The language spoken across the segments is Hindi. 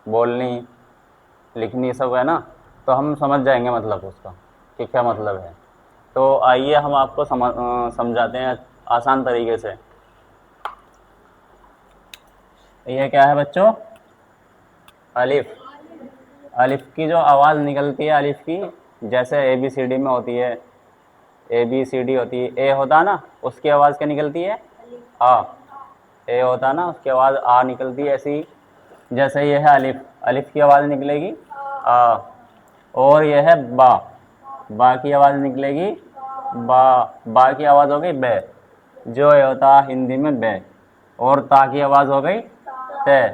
बोलनी, लिखनी सब है ना, तो हम समझ जाएंगे मतलब उसका कि क्या मतलब है। तो आइए हम आपको समझाते हैं आसान तरीके से। ये क्या है बच्चों? अलिफ। अलिफ की जो आवाज़ निकलती है, अलिफ की जैसे ए बी सी डी में होती है, ए बी सी डी होती है, ए होता है ना, उसकी आवाज़ क्या निकलती है? आ। ए होता है ना, उसकी आवाज़ आ निकलती है। ऐसी जैसे ये है अलिफ, अलिफ की आवाज़ निकलेगी आ। और यह है बा, बा की आवाज़ निकलेगी बा, बा की आवाज़ हो गई बे, जो ये होता है हिंदी में बे। और ता की आवाज़ हो गई ते,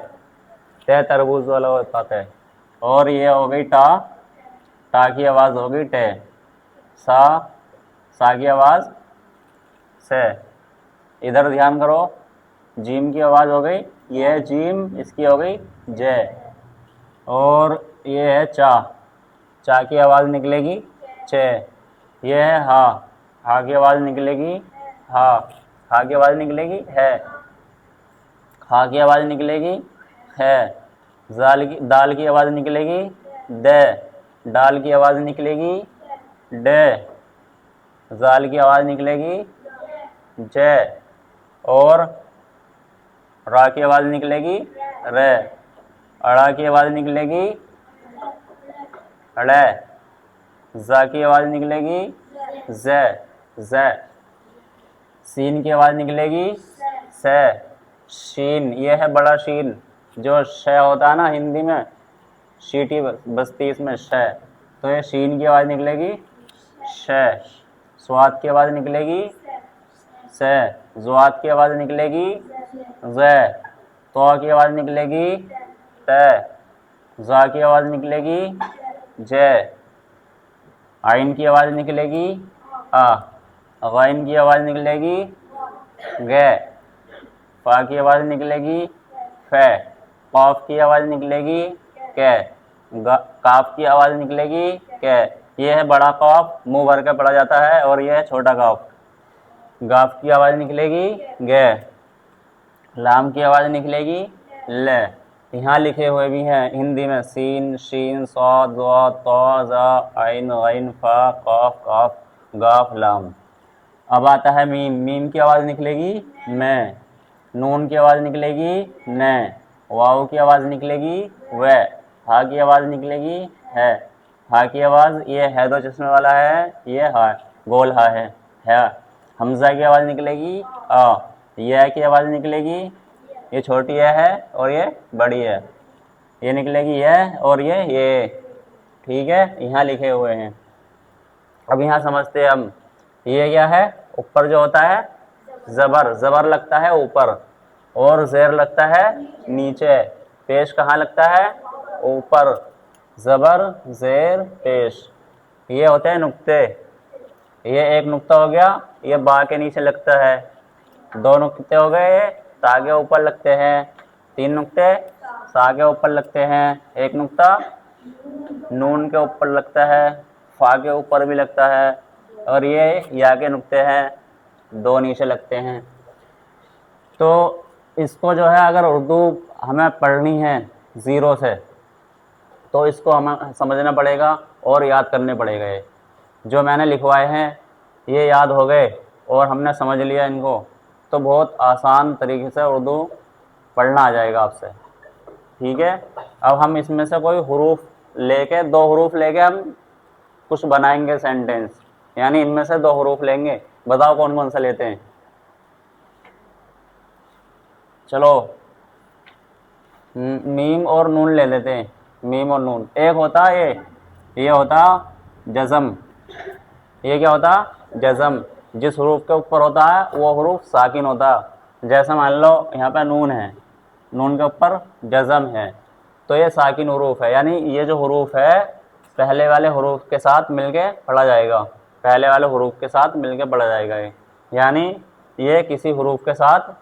ते तरबूज वाला होता ते। और ये हो गई टा, टा की आवाज़ हो गई टे। सा, सा की आवाज़ से। इधर ध्यान करो, जीम की आवाज़ हो गई, ये है जीम, इसकी हो गई जे। और ये है चा, चा की आवाज़ निकलेगी चे। ये है हा, हा की आवाज़ निकलेगी हा, हा की आवाज़ निकलेगी है, हा की आवाज़ निकलेगी है। दाल की आवाज़ निकलेगी दे, डाल की आवाज़ निकलेगी डे, जाल की आवाज़ निकलेगी जे। और रा की आवाज़ निकलेगी रे, अड़ा की आवाज़ निकलेगी अड़े, जा की आवाज़ निकलेगी जे, जे। सीन की आवाज़ निकलेगी से, शीन, ये है बड़ा शीन, जो श होता है ना हिंदी में, शीटी बस्ती इसमें श, तो ये शीन की आवाज़ निकलेगी श। स्वाद की आवाज़ निकलेगी से, जुआत की आवाज़ निकलेगी जे, तो की आवाज़ निकलेगी ते, जा की आवाज़ निकलेगी जे, आइन की आवाज़ निकलेगी आ, गैन की आवाज़ निकलेगी गे, फा की आवाज़ निकलेगी फे, कौफ की आवाज़ निकलेगी के, काफ की आवाज़ निकलेगी के। ये है बड़ा कौफ, मुंह भर के पढ़ा जाता है, और ये है छोटा कौफ। गाफ की आवाज़ निकलेगी गे, लाम की आवाज़ निकलेगी ले। यहाँ लिखे हुए भी हैं हिंदी में, सीन, शीन, सौद, ज़ौ, तो, ज़ा, आइन, गैन, फा, कौफ, काफ, गाफ, लाम। अब आता है मीम, मीम की आवाज़ निकलेगी मैं, नून की आवाज़ निकलेगी ने, वाव की आवाज़ निकलेगी वे, हा की आवाज़ निकलेगी है, हा की आवाज़ ये है दो चश्मे वाला है, ये हा, गोल हा है। हमज़ा की आवाज़ निकलेगी आ, ये की आवाज़ निकलेगी, ये छोटी है और ये बड़ी है, ये निकलेगी ये और ये। ठीक है, यहाँ लिखे हुए हैं। अब यहाँ समझते हैं हम, ये क्या है? ऊपर जो होता है ज़बर, ज़बर लगता है ऊपर, और ज़ेर लगता है नीचे। पेश कहाँ लगता है? ऊपर। ज़बर, ज़ेर, पेश, ये होते हैं नुक्ते। ये एक नुक्ता हो गया, ये बा के नीचे लगता है। दो नुक्ते हो गए, ता के ऊपर लगते हैं। तीन नुक्ते सा के ऊपर लगते हैं। एक नुक्ता नून के ऊपर लगता है, फा के ऊपर भी लगता है, और ये या के नुक्ते हैं, दो नीचे लगते हैं। तो इसको जो है अगर उर्दू हमें पढ़नी है ज़ीरो से, तो इसको हमें समझना पड़ेगा और याद करने पड़ेगा। ये जो मैंने लिखवाए हैं ये याद हो गए और हमने समझ लिया इनको, तो बहुत आसान तरीके से उर्दू पढ़ना आ जाएगा आपसे। ठीक है, अब हम इसमें से कोई हुरूफ लेके, दो हुरूफ लेके हम कुछ बनाएंगे सेंटेंस, यानी इनमें से दो हुरूफ लेंगे। बताओ कौन कौन सा लेते हैं? चलो मीम और नून ले लेते हैं। मीम और नून, एक होता है ये होता जज़म। ये क्या होता? जज़म। जिस हरूफ के ऊपर होता है वो हरूफ साकिन होता है। जैसे मान लो यहाँ पे नून है, नून के ऊपर जज़म है, तो ये साकिन हरूफ है, यानी ये जो हरूफ है पहले वाले हरूफ के साथ मिलके पढ़ा जाएगा, पहले वाले हरूफ के साथ मिलके पढ़ा जाएगा ये, यानी ये किसी हरूफ के साथ